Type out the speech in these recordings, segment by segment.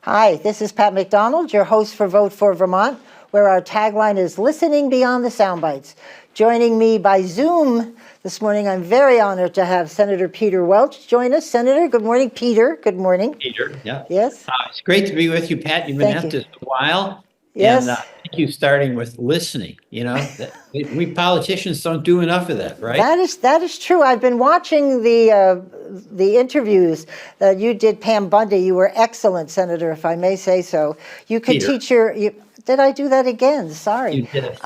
Hi, this is Pat McDonald, your host for Vote for Vermont, where our tagline is listening beyond the soundbites. Joining me by Zoom this morning, I'm very honored to have Senator Peter Welch join us. Senator, good morning. Peter, good morning. Peter, yeah. Yes. It's great to be with you, Pat. You've been at this a while. Yes. And thank you starting with listening. You know, we politicians don't do enough of that, right? That is true. I've been watching the interviews that you did, Pam Bundy. You were excellent, Senator, if I may say so. You could teach did I do that again? Sorry. You did it.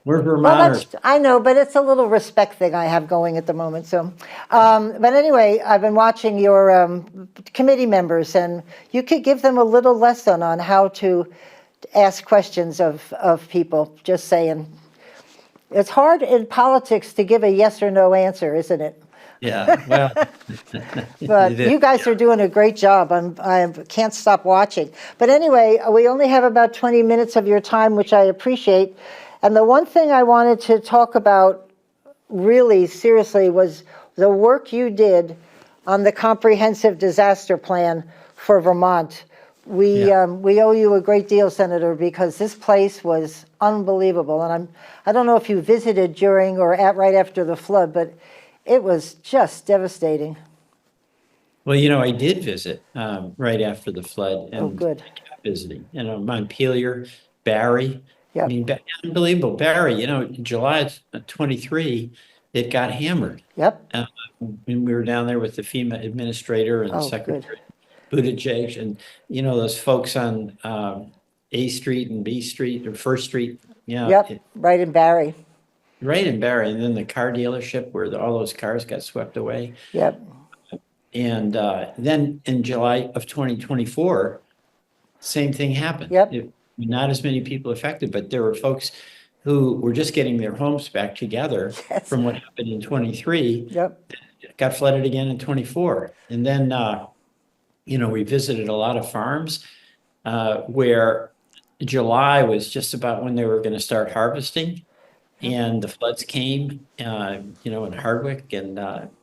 We're Vermonters. Well, I know, but it's a little respect thing I have going at the moment. So, but anyway, I've been watching your committee members, and you could give them a little lesson on how to ask questions of people. Just saying. It's hard in politics to give a yes or no answer, isn't it? Yeah, well. But you guys are doing a great job. I can't stop watching. But anyway, we only have about 20 minutes of your time, which I appreciate. And the one thing I wanted to talk about really seriously was the work you did on the comprehensive disaster plan for Vermont. We owe you a great deal, Senator, because this place was unbelievable. And I don't know if you visited during or right after the flood, but it was just devastating. Well, you know, I did visit right after the flood. And good. I kept visiting. You know, Montpelier, Barry. Yep. I mean, unbelievable. Barry, you know, July 23, it got hammered. Yep. And we were down there with the FEMA administrator and Secretary Buttigieg, and, you know, those folks on A Street and B Street or First Street. Yeah. Yep, right in Barry. Right in Barry. And then the car dealership where all those cars got swept away. Yep. And then in July of 2024, same thing happened. Yep. Not as many people affected, but there were folks who were just getting their homes back together from what happened in 23. Yep. Got flooded again in 24. And then, you know, we visited a lot of farms where July was just about when they were going to start harvesting. And the floods came, you know, in Hardwick and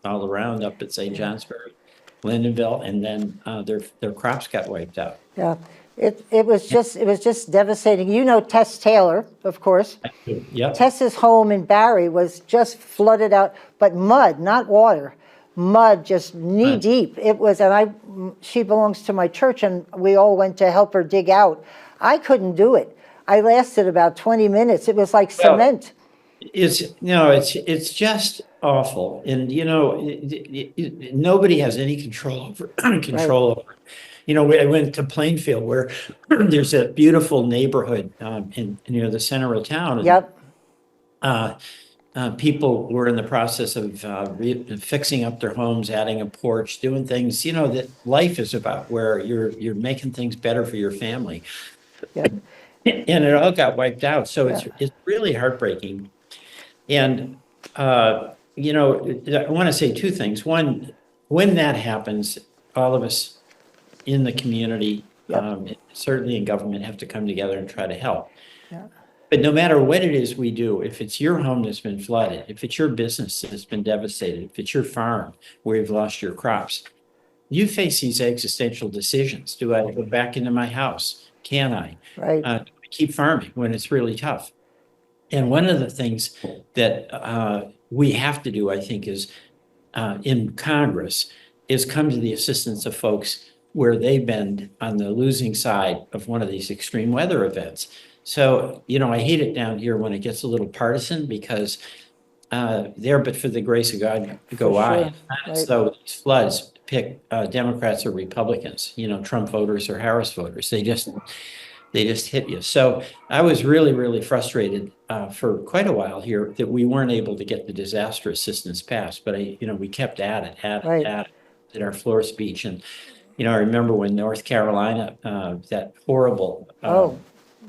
all around up at St. Johnsbury, Lyndonville, and then their crops got wiped out. Yeah. It was just devastating. You know Tess Taylor, of course. Yep. Tess's home in Barry was just flooded out, but mud, not water. Mud, just knee deep. It was, and she belongs to my church, and we all went to help her dig out. I couldn't do it. I lasted about 20 minutes. It was like cement. It's just awful, and you know, nobody has any control over over. You know, I went to Plainfield where there's a beautiful neighborhood in near the center of town. And, yep. People were in the process of fixing up their homes, adding a porch, doing things, you know, that life is about, where you're making things better for your family. Yep. And it all got wiped out. So it's really heartbreaking. And, you know, I want to say two things. One, when that happens, all of us in the community, certainly in government, have to come together and try to help. Yeah. But no matter what it is we do, if it's your home that's been flooded, if it's your business that's been devastated, if it's your farm where you've lost your crops, you face these existential decisions. Do I go back into my house? Can I? Right. Do I keep farming when it's really tough? And one of the things that we have to do, I think, is in Congress, is come to the assistance of folks where they've been on the losing side of one of these extreme weather events. So, you know, I hate it down here when it gets a little partisan, because there, but for the grace of God, go I. Right. So these floods pick Democrats or Republicans, you know, Trump voters or Harris voters. They just hit you. So I was really, really frustrated for quite a while here that we weren't able to get the disaster assistance passed. But we kept at it at our floor speech. And, you know, I remember when North Carolina, that horrible.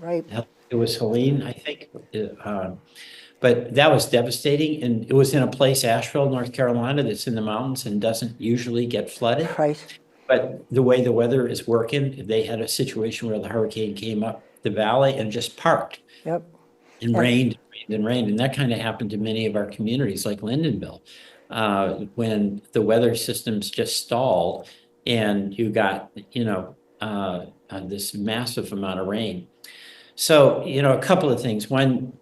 Right. It was Helene, I think. But that was devastating. And it was in a place, Asheville, North Carolina, that's in the mountains and doesn't usually get flooded. Right. But the way the weather is working, they had a situation where the hurricane came up the valley and just parked. Yep. And rained. And that kind of happened to many of our communities like Lyndonville, when the weather systems just stalled and you got, this massive amount of rain. So, a couple of things. One,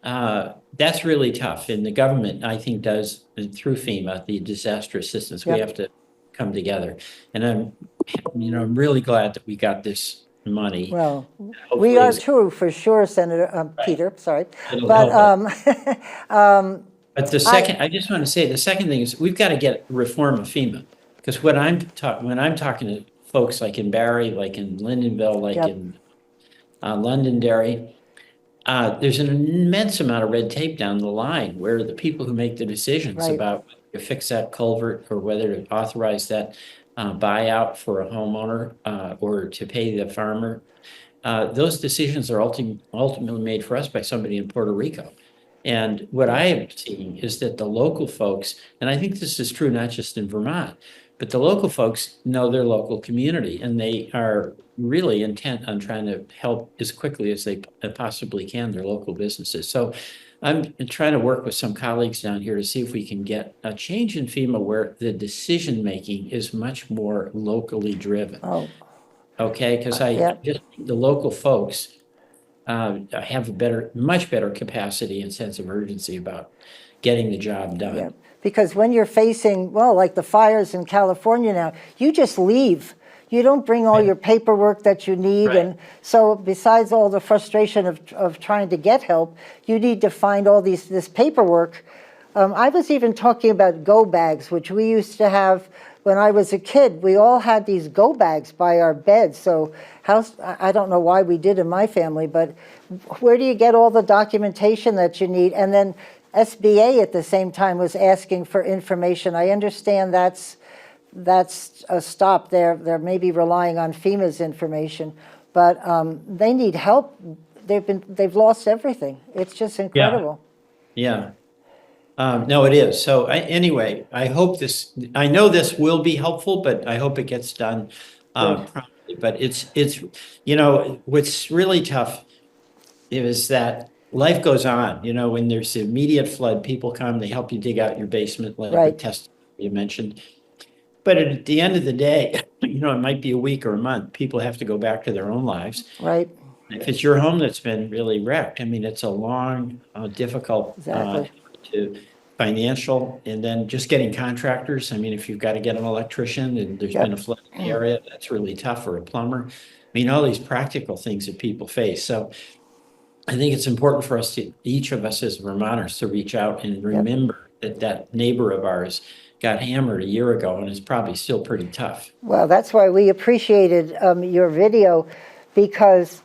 that's really tough. And the government, I think, does, through FEMA, the disaster assistance, we have to come together. And I'm really glad that we got this money. Well, Hopefully we are too, for sure, Senator Peter, sorry. It'll But help But the second, I just want to say, the second thing is we've got to get reform of FEMA. Because when I'm talking to folks like in Barry, like in Lyndonville, like in Londonderry, there's an immense amount of red tape down the line where the people who make the decisions about whether to fix that culvert or whether to authorize that buyout for a homeowner or to pay the farmer, those decisions are ultimately made for us by somebody in Puerto Rico. And what I am seeing is that the local folks, and I think this is true not just in Vermont, but the local folks know their local community, and they are really intent on trying to help as quickly as they possibly can their local businesses. So I'm trying to work with some colleagues down here to see if we can get a change in FEMA where the decision-making is much more locally driven. Oh. Okay, because the local folks have a much better capacity and sense of urgency about getting the job done. Yeah. Because when you're facing, well, like the fires in California now, you just leave. You don't bring all your paperwork that you need. And so besides all the frustration of trying to get help, you need to find all this paperwork. I was even talking about go bags, which we used to have when I was a kid. We all had these go bags by our beds. So I don't know why we did in my family, but where do you get all the documentation that you need? And then SBA at the same time was asking for information. I understand that's a stop. They're maybe relying on FEMA's information, but they need help. They've lost everything. It's just incredible. Yeah. No, it is. So anyway, I know this will be helpful, but I hope it gets done promptly. But it's what's really tough is that life goes on. When there's immediate flood, people come, they help you dig out your basement, like the test you mentioned. But at the end of the day, it might be a week or a month. People have to go back to their own lives. Right. If it's your home that's been really wrecked, it's a long, difficult financial, and then just getting contractors. If you've got to get an electrician and there's been a flood in the area, that's really tough, or a plumber. All these practical things that people face. So I think it's important for us each of us as Vermonters, to reach out and remember that neighbor of ours got hammered a year ago and is probably still pretty tough. Well, that's why we appreciated your video, because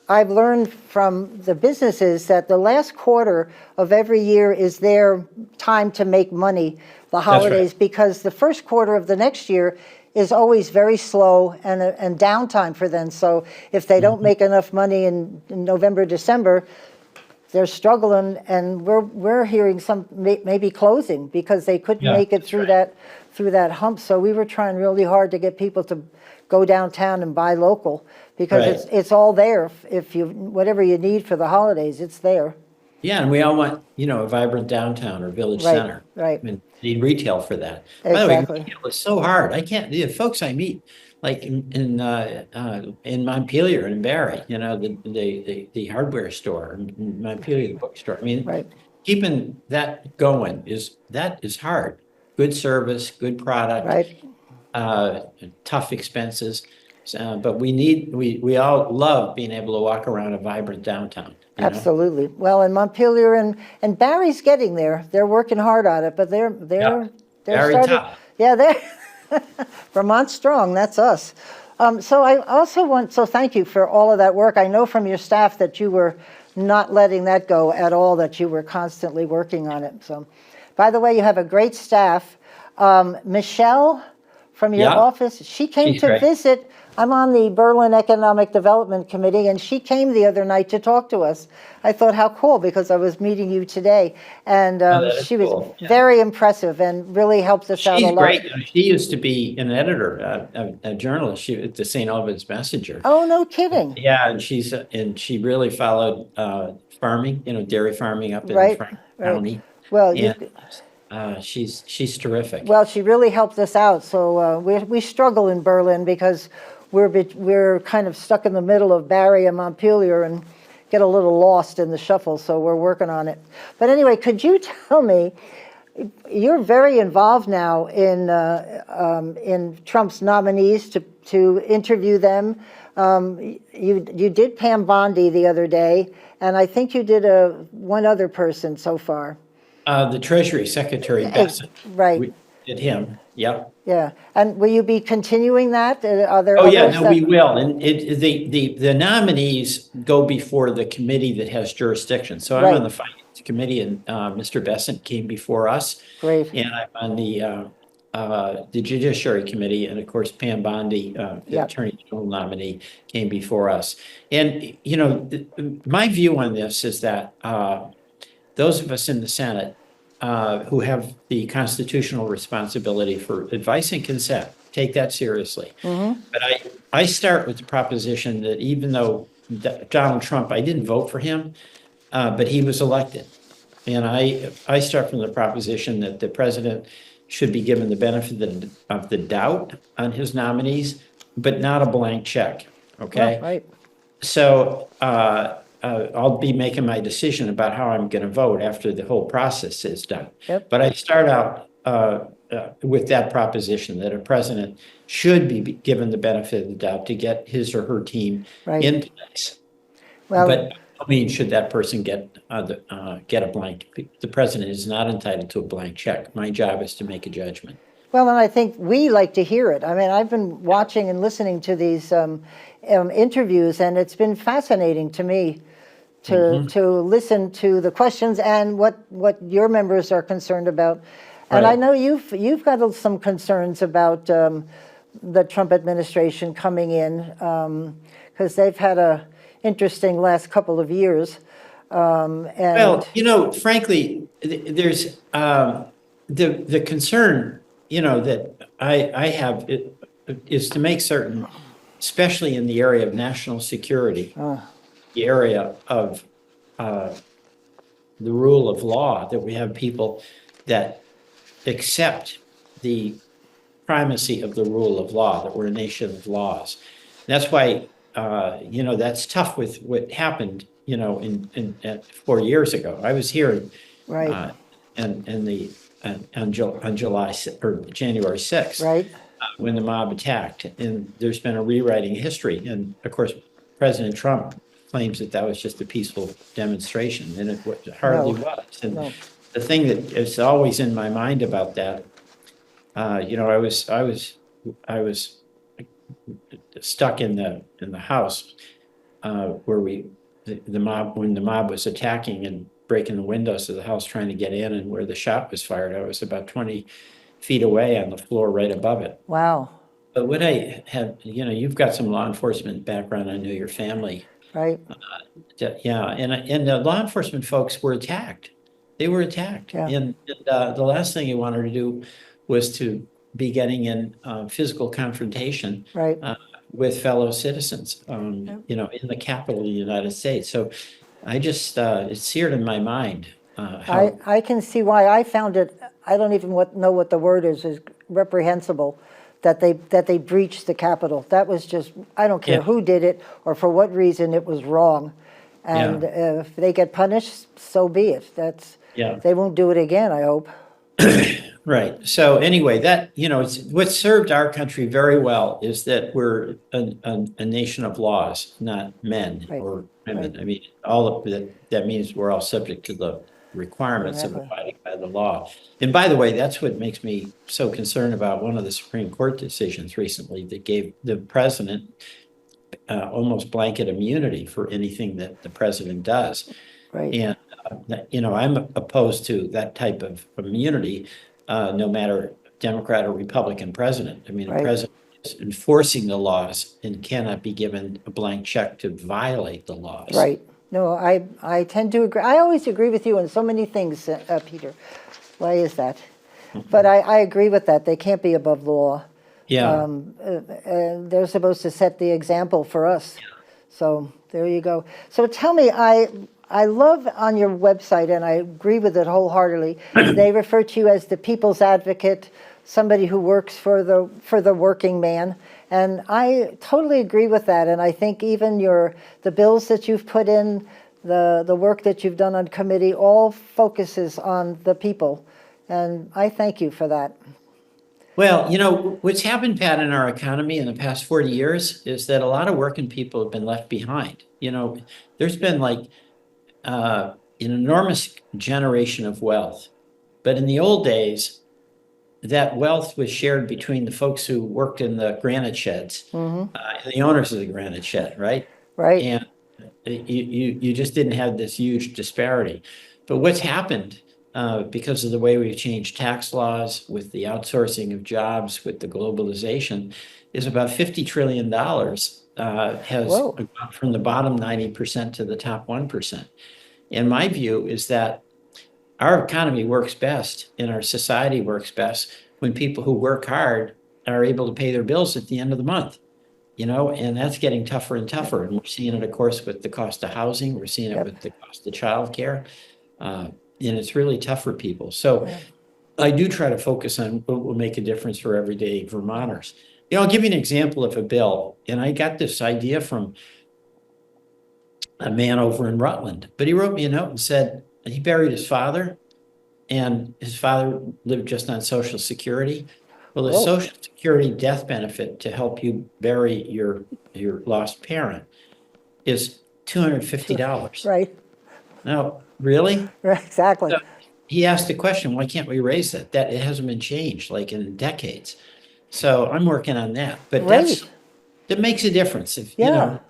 I've learned from the businesses that the last quarter of every year is their time to make money, the holidays, because the first quarter of the next year is always very slow and downtime for them. So if they don't make enough money in November, December, they're struggling, and we're hearing some maybe closing because they couldn't make it through that hump. So we were trying really hard to get people to go downtown and buy local, because it's all there. If whatever you need for the holidays, it's there. Yeah, and we all want a vibrant downtown or village center. Right. Need retail for that. Exactly. By the way, retail is so hard. I can't. The folks I meet, like in Montpelier and Barry, the hardware store, in Montpelier, the bookstore. Keeping that going is hard. Good service, good product, tough expenses. But we all love being able to walk around a vibrant downtown. Absolutely. Well, in Montpelier and Barry's getting there. They're working hard on it, but they're starting. Tough. Yeah, they're Vermont strong. That's us. So I also so thank you for all of that work. I know from your staff that you were not letting that go at all, that you were constantly working on it. So, by the way, you have a great staff. Michelle from your office, she came to visit. I'm on the Berlin Economic Development Committee, and she came the other night to talk to us. I thought, how cool, because I was meeting you today. And she was very impressive and really helped us out a lot. She's great. She used to be an editor, a journalist at the St. Albans Messenger. Oh, no kidding. Yeah, and she really followed farming, dairy farming up in Franklin County. Well, she's terrific. Well, she really helped us out. So we struggle in Berlin because we're kind of stuck in the middle of Barry and Montpelier and get a little lost in the shuffle, so we're working on it. But anyway, could you tell me, you're very involved now in Trump's nominees to interview them. You did Pam Bondi the other day, and I think you did one other person so far. The Treasury Secretary Bassett. Right. We did him. Yep. Yeah. And will you be continuing that? Are there Oh, yeah, others no, we will. And the nominees go before the committee that has jurisdiction. So I'm Right. on the Finance Committee, and Mr. Bassett came before us. Great. And I'm on the Judiciary Committee, and of course, Pam Bondi, the Yep. Attorney General nominee, came before us. And, you know, my view on this is that those of us in the Senate who have the constitutional responsibility for advice and consent take that seriously. But I start with the proposition that even though Donald Trump, I didn't vote for him, but he was elected. And I start from the proposition that the president should be given the benefit of the doubt on his nominees, but not a blank check, okay? Yeah, right. So I'll be making my decision about how I'm going to vote after the whole process is done. Yep. But I start out with that proposition that a president should be given the benefit of the doubt to get his or her team Right. in place. Well, But I mean, should that person get a blank? The president is not entitled to a blank check. My job is to make a judgment. well, and I think we like to hear it. I mean, I've been watching and listening to these interviews, and it's been fascinating to me to listen to the questions and what your members are concerned about. And Right. I know you've got some concerns about the Trump administration coming in because they've had a interesting last couple of years. And Well, you know, frankly, there's the concern, you know, that I have is to make certain, especially in the area of national security, the area of the rule of law, that we have people that accept the primacy of the rule of law, that we're a nation of laws. That's why, you know, that's tough with what happened, you know, in 4 years ago. I was here right, on July or January 6th, right, when the mob attacked, and there's been a rewriting of history. And of course, President Trump claims that was just a peaceful demonstration, and it hardly was. And no. the thing that is always in my mind about that, you know, I was stuck in the house where when the mob was attacking and breaking the windows of the house trying to get in, and where the shot was fired, I was about 20 feet away on the floor right above it. Wow, But what I have, you know, you've got some law enforcement background. I know your family. right, Yeah, and the law enforcement folks were attacked. They were attacked. Yeah. And the last thing you wanted to do was to be getting in physical confrontation right. with fellow citizens, you know, in the capital of the United States. So I just, it's seared in my mind. How, I can see why. I found it, I don't even know what the word is reprehensible, that they breached the Capitol. That was just, I don't care Yeah. who did it or for what reason, it was wrong. And if they get punished, so be it. Yeah. They won't do it again, I hope. Right. So anyway, that, you know, it's what served our country very well is that we're a nation of laws, not men Right. or women. Right. I mean, all of that means we're all subject to the requirements of Whatever. abiding by the law. And by the way, that's what makes me so concerned about one of the Supreme Court decisions recently that gave the president almost blanket immunity for anything that the president does. Right. And, you know, I'm opposed to that type of immunity, no matter Democrat or Republican president. I mean, Right. a president is enforcing the laws and cannot be given a blank check to violate the laws. Right. No, I tend to agree. I always agree with you on so many things, Peter. Why is that? But I agree with that. They can't be above the law. Yeah. They're supposed to set the example for us. So there you go. So tell me, I love on your website, and I agree with it wholeheartedly, they refer to you as the people's advocate, somebody who works for the working man. And I totally agree with that. And I think even the bills that you've put in, the work that you've done on committee, all focuses on the people. And I thank you for that. Well, you know, what's happened, Pat, in our economy in the past 40 years is that a lot of working people have been left behind. You know, there's been like an enormous generation of wealth. But in the old days, that wealth was shared between the folks who worked in the granite sheds, and the owners of the granite shed, right? Right. And you just didn't have this huge disparity. But what's happened because of the way we've changed tax laws, with the outsourcing of jobs, with the globalization, is about $50 trillion has gone from the bottom 90% to the top 1%. And my view is that our economy works best and our society works best when people who work hard are able to pay their bills at the end of the month, you know, and that's getting tougher and tougher. And we're seeing it, of course, with the cost of housing. We're seeing it with the cost of childcare. And it's really tough for people. So I do try to focus on what will make a difference for everyday Vermonters. You know, I'll give you an example of a bill. And I got this idea from a man over in Rutland, but he wrote me a note and said he buried his father, and his father lived just on Social Security. Well, the Social Security death benefit to help you bury your lost parent is $250. Right. Now, really? Right, exactly. So he asked the question, why can't we raise that? That it hasn't been changed like in decades. So I'm working on that. But that makes a difference. If you know.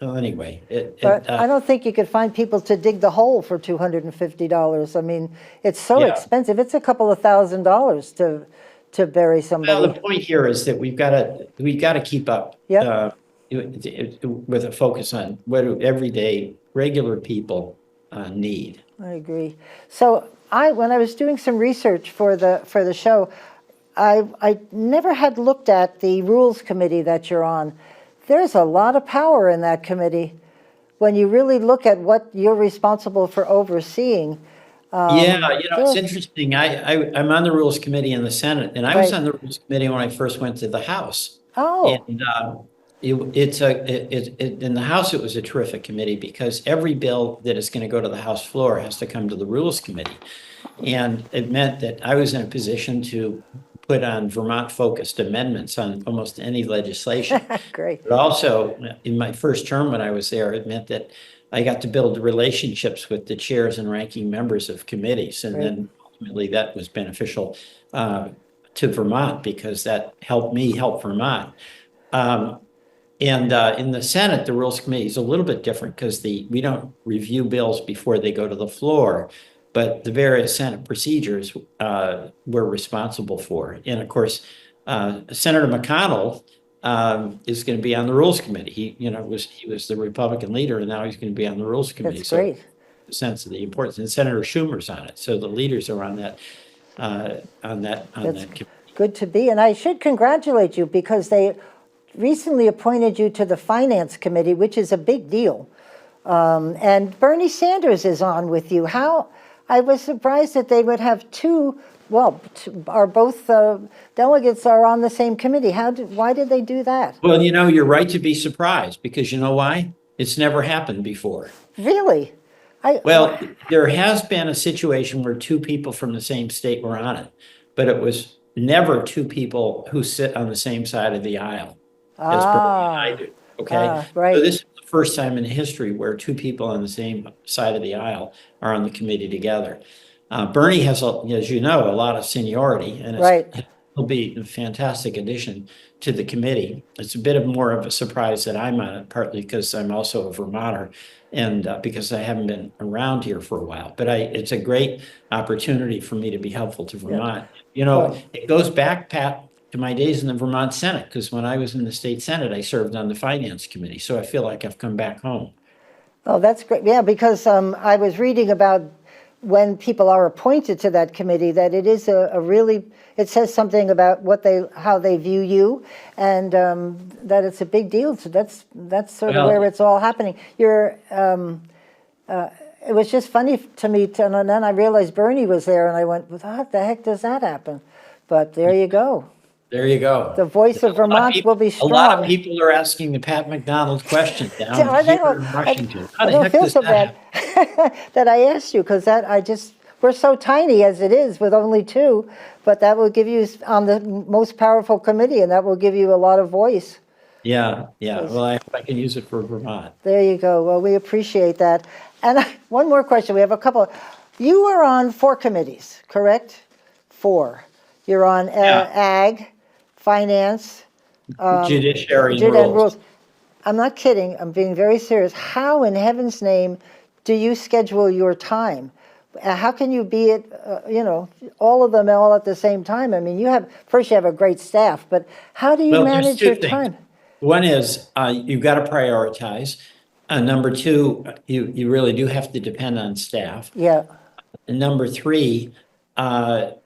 Well, anyway, but I don't think you could find people to dig the hole for $250. I mean, it's so expensive. It's a couple of $1,000s to bury somebody. Well, the point here is that we've got to keep up with a focus on what everyday regular people need. I agree. So when I was doing some research for the show, I never had looked at the rules committee that you're on. There's a lot of power in that committee when you really look at what you're responsible for overseeing. It's interesting. I'm on the Rules Committee in the Senate, and I was on the Rules Committee when I first went to the House. And in the House, it was a terrific committee because every bill that is going to go to the House floor has to come to the Rules Committee. And it meant that I was in a position to put on Vermont-focused amendments on almost any legislation. Great. But also, in my first term when I was there, it meant that I got to build relationships with the chairs and ranking members of committees. And then ultimately that was beneficial to Vermont because that helped me help Vermont. And in the Senate, the Rules Committee is a little bit different because we don't review bills before they go to the floor. But the various Senate procedures we're responsible for. And of course, Senator McDonald is going to be on the Rules Committee. He was the Republican leader, and now he's going to be on the Rules Committee. That's great. So the sense of the importance. And Senator Schumer's on it. So the leaders are on that committee. Good to be. And I should congratulate you because they recently appointed you to the Finance Committee, which is a big deal. And Bernie Sanders is on with you. I was surprised that they would have both delegates are on the same committee. Why did they do that? Well, you're right to be surprised because you know why? It's never happened before. Really? Well, there has been a situation where two people from the same state were on it, but it was never two people who sit on the same side of the aisle as Bernie and I do. Okay. Right. So this is the first time in history where two people on the same side of the aisle are on the committee together. Bernie has, as you know, a lot of seniority, and he'll be a fantastic addition to the committee. It's a bit more of a surprise that I'm on it, partly because I'm also a Vermonter and because I haven't been around here for a while. But it's a great opportunity for me to be helpful to Vermont. It goes back, Pat, to my days in the Vermont Senate, because when I was in the state Senate, I served on the Finance Committee. So I feel like I've come back home. Oh, that's great. Yeah, because I was reading about when people are appointed to that committee, that it is it says something about how they view you, and that it's a big deal. So that's sort of where it's all happening. It was just funny to me, and then I realized Bernie was there, and I went, "What the heck does that happen?" But there you go. There you go. The voice of Vermont will be strong. A lot of people are asking the Pat McDonald question down here in Washington. How I the don't heck feel does so that bad happen? that I asked you, because we're so tiny as it is with only two, but that will give you on the most powerful committee, and that will give you a lot of voice. Yeah. Well, I hope I can use it for Vermont. There you go. Well, we appreciate that. And one more question. We have a couple. You are on 4 committees, correct? 4. You're on Ag, Finance, Judiciary and and rules. I'm not kidding. I'm being very serious. How in heaven's name do you schedule your time? How can you be at, all of them all at the same time? I mean, you have a great staff, but how do you manage your time? One is you've got to prioritize. Number 2, you really do have to depend on staff. Yeah. And number 3,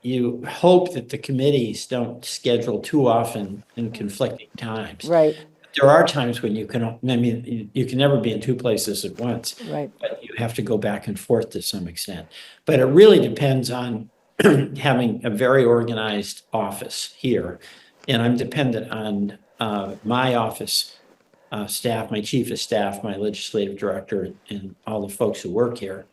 you hope that the committees don't schedule too often in conflicting times. Right. There are times when you can never be in 2 places at once. Right. But you have to go back and forth to some extent. But it really depends on having a very organized office here. And I'm dependent on my office staff, my chief of staff, my legislative director, and all the folks who work here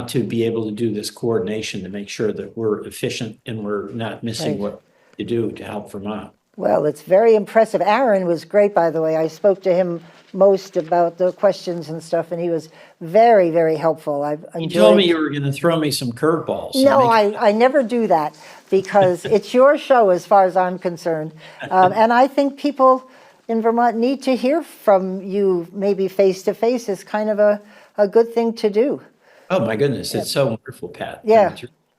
to be able to do this coordination to make sure that we're efficient and we're not missing what to do to help Vermont. Well, it's very impressive. Aaron was great, by the way. I spoke to him most about the questions and stuff, and he was very, very helpful. You told me you were going to throw me some curveballs. No, I never do that, because it's your show as far as I'm concerned. And I think people in Vermont need to hear from you, maybe face to face. Is kind of a good thing to do. Oh, my goodness. It's so wonderful, Pat. Yeah.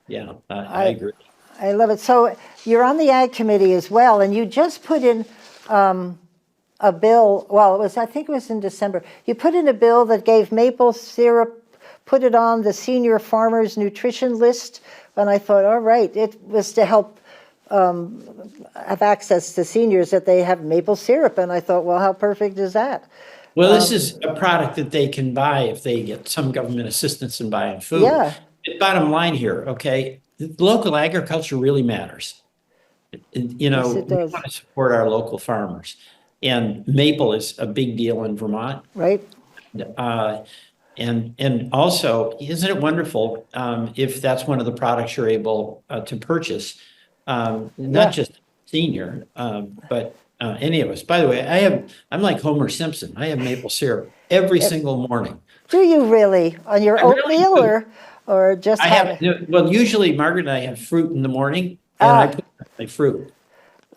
Yeah, I agree. I love it. So you're on the Ag Committee as well, and you just put in a bill. Well, I think it was in December. You put in a bill that gave maple syrup, put it on the senior farmers nutrition list. And I thought, all right, it was to help have access to seniors, that they have maple syrup. And I thought, well, how perfect is that? Well, this is a product that they can buy if they get some government assistance in buying food. Yeah. Bottom line here, okay, local agriculture really matters. You know, Yes, it we does. want to support our local farmers. And maple is a big deal in Vermont. Right? And also, isn't it wonderful if that's one of the products you're able to purchase, not just senior, but any of us. By the way, I'm like Homer Simpson. I have maple syrup every single morning. Do you really? On your oatmeal or just well, usually Margaret and I have fruit in the morning, and I put my fruit.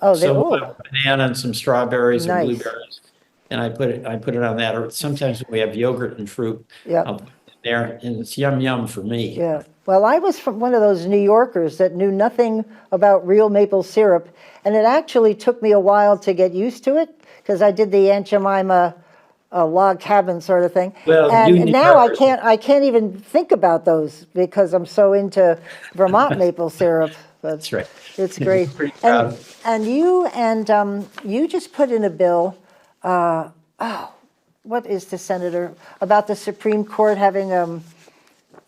Oh, So we'll have a banana and some strawberries and Nice. blueberries, and I put it on that. Or sometimes we have yogurt and fruit. Yeah. I'll put it there, and it's yum for me. Yeah. Well, I was from one of those New Yorkers that knew nothing about real maple syrup, and it actually took me a while to get used to it, because I did the Aunt Jemima log cabin sort of thing. Well, and you now are- I can't even think about those, because I'm so into Vermont maple syrup. But That's right. it's great. Pretty proud. And you just put in a bill. What is the senator about the Supreme Court having a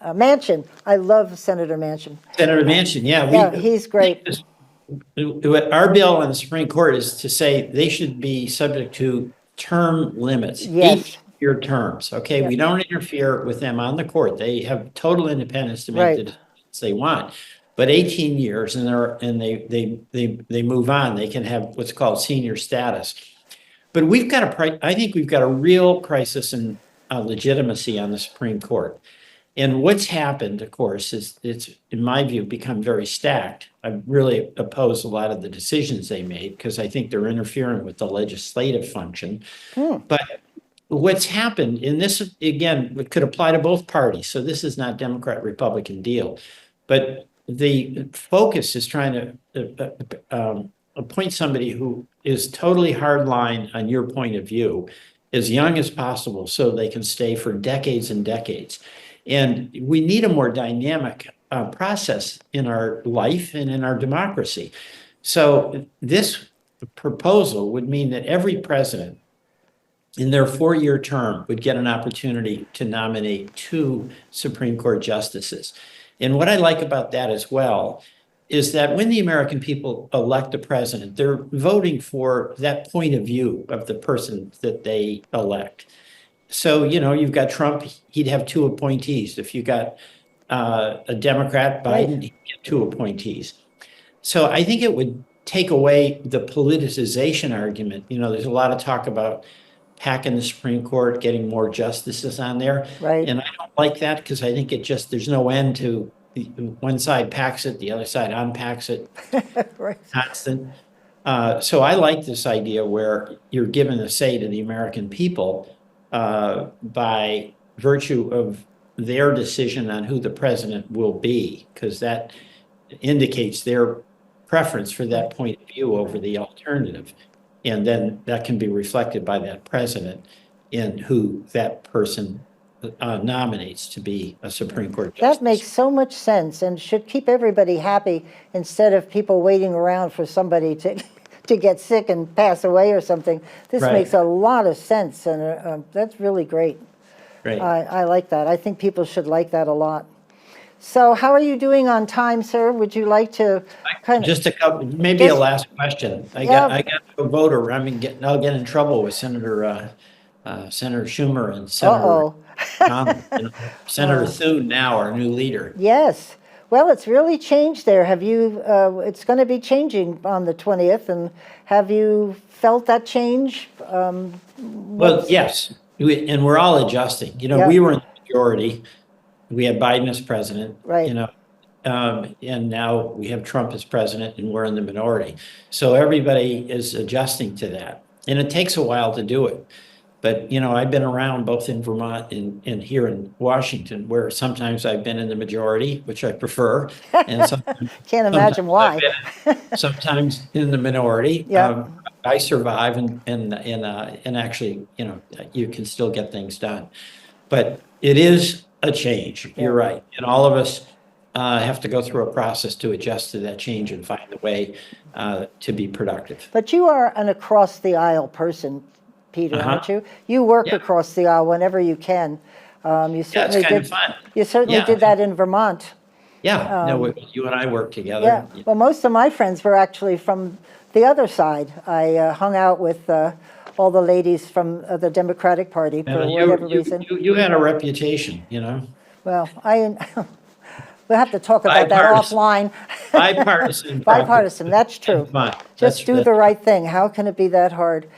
Manchin? I love Senator Manchin. Senator Manchin, Yeah, he's great. Our bill on the Supreme Court is to say they should be subject to term limits, Yes. 8-year terms. Okay, we don't interfere with them on the court. They have total independence to make Right. the decisions they want. But 18 years, and they move on. They can have what's called senior status. But I think we've got a real crisis in legitimacy on the Supreme Court. And what's happened, of course, is it's, in my view, become very stacked. I really oppose a lot of the decisions they made, because I think they're interfering with the legislative function. But what's happened, and this, again, it could apply to both parties, so this is not Democrat-Republican deal, but the focus is trying to appoint somebody who is totally hardline on your point of view, as young as possible, so they can stay for decades and decades. And we need a more dynamic process in our life and in our democracy. So this proposal would mean that every president in their 4-year term would get an opportunity to nominate 2 Supreme Court justices. And what I like about that as well is that when the American people elect a president, they're voting for that point of view of the person that they elect. So, you've got Trump, he'd have two appointees. If you got a Democrat, Biden, he'd get two appointees. So I think it would take away the politicization argument. There's a lot of talk about packing the Supreme Court, getting more justices on there. Right. And I don't like that because I think there's no end to one side packs it, the other side unpacks it. Right. Constant. So I like this idea where you're given a say to the American people by virtue of their decision on who the president will be, because that indicates their preference for that point of view over the alternative. And then that can be reflected by that president in who that person nominates to be a Supreme Court justice. That makes so much sense and should keep everybody happy instead of people waiting around for somebody to get sick and pass away or something. This Right. makes a lot of sense, and that's really great. Right. I like that. I think people should like that a lot. So how are you doing on time, sir? Would you like to kind of... Just a couple, maybe a last question. I got a voter. I'll get in trouble with Senator Schumer and Senator McDonald. Senator Thune now, our new leader. Yes. Well, it's really changed there. Have you, it's going to be changing on the 20th, and have you felt that change? Well, yes, and we're all adjusting. Yeah. We were in the majority. We had Biden as president, Right. And now we have Trump as president, and we're in the minority. So everybody is adjusting to that, and it takes a while to do it. But, I've been around both in Vermont and here in Washington, where sometimes I've been in the majority, which I prefer. And Can't imagine why. Sometimes in the minority. Yeah. I survive and actually, you can still get things done. But it is a change. You're right. And all of us have to go through a process to adjust to that change and find a way to be productive. But you are an across the aisle person, Peter, aren't you? You work across the aisle whenever you can. You certainly it's kind of fun. You certainly did that in Vermont. Yeah, you and I work together. Yeah. Well, most of my friends were actually from the other side. I hung out with all the ladies from the Democratic Party for whatever reason. You had a reputation, Well, we'll have to talk about that offline. Bipartisan. Bipartisan, that's true. Just do the right thing. How can it be that hard?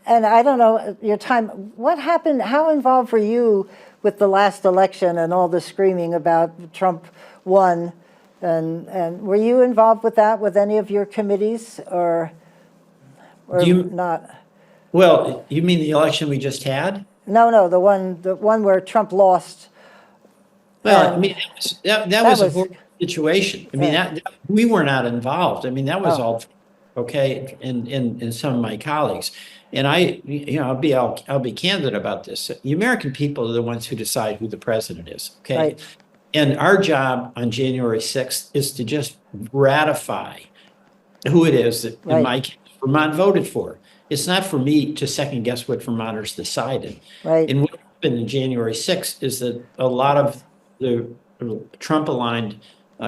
And I don't know, your time, what happened, how involved were you with the last election and all the screaming about Trump won? And were you involved with that, with any of your committees, or not? Well, you mean the election we just had? No, the one where Trump lost. Well, I mean, that was a horrible situation. I mean, we were not involved. I mean, that was all okay in some of my colleagues. And I'll be candid about this. The American people are the ones who decide who the president is. Okay. Right. And our job on January 6th is to just ratify who it is that, in my case, Vermont voted for. It's not for me to second guess what Vermonters decided. Right. And what happened in January 6th is that a lot of the Trump-aligned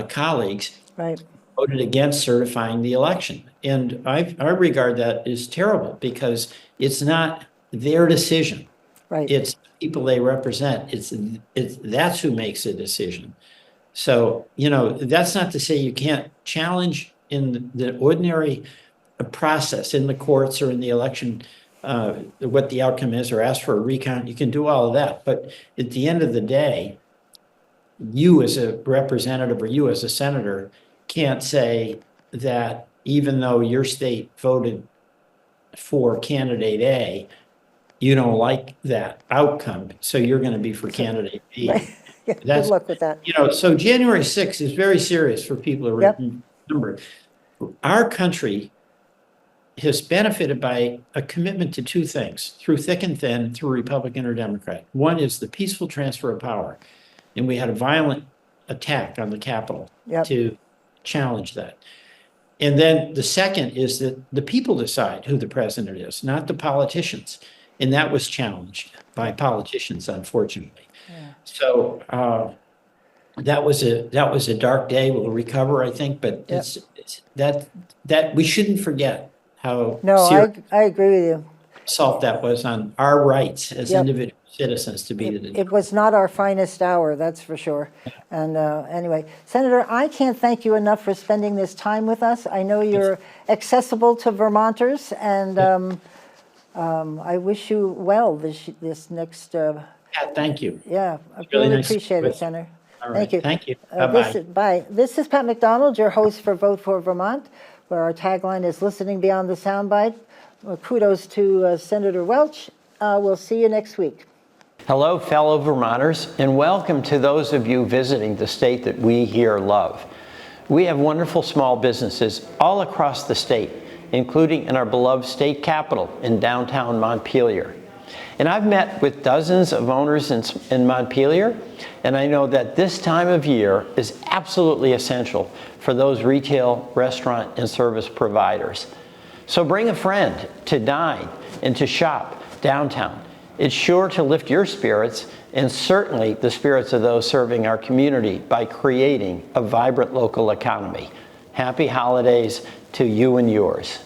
colleagues voted against certifying the election. And I regard that as terrible because it's not their decision. Right. It's people they represent. That's who makes a decision. So, that's not to say you can't challenge in the ordinary process in the courts or in the election what the outcome is, or ask for a recount. You can do all of that. But at the end of the day, you as a representative or you as a senator can't say that even though your state voted for candidate A, you don't like that outcome, so you're going to be for candidate B. Good luck with that. So January 6th is very serious for people to remember. Our country has benefited by a commitment to two things, through thick and thin, through Republican or Democrat. One is the peaceful transfer of power. And we had a violent attack on the Capitol to challenge that. And then the second is that the people decide who the president is, not the politicians. And that was challenged by politicians, unfortunately. Yeah. So that was a dark day. We'll recover, I think, but Yep. that we shouldn't forget how No, serious I agree with you. assault that was on our rights as Yep. individual citizens to be the. It was not our finest hour, that's for sure. And anyway, Senator, I can't thank you enough for spending this time with us. I know you're accessible to Vermonters, and I wish you well this next. Yeah, thank you. Yeah, I It's really really nice to appreciate be it, with you. Senator. All right, Thank you. thank you. Bye-bye. Bye. This is Pat McDonald, your host for Vote for Vermont, where our tagline is listening beyond the soundbite. Kudos to Senator Welch. We'll see you next week. Hello, fellow Vermonters, and welcome to those of you visiting the state that we here love. We have wonderful small businesses all across the state, including in our beloved state capital in downtown Montpelier. And I've met with dozens of owners in Montpelier, and I know that this time of year is absolutely essential for those retail, restaurant, and service providers. So bring a friend to dine and to shop downtown. It's sure to lift your spirits and certainly the spirits of those serving our community by creating a vibrant local economy. Happy holidays to you and yours.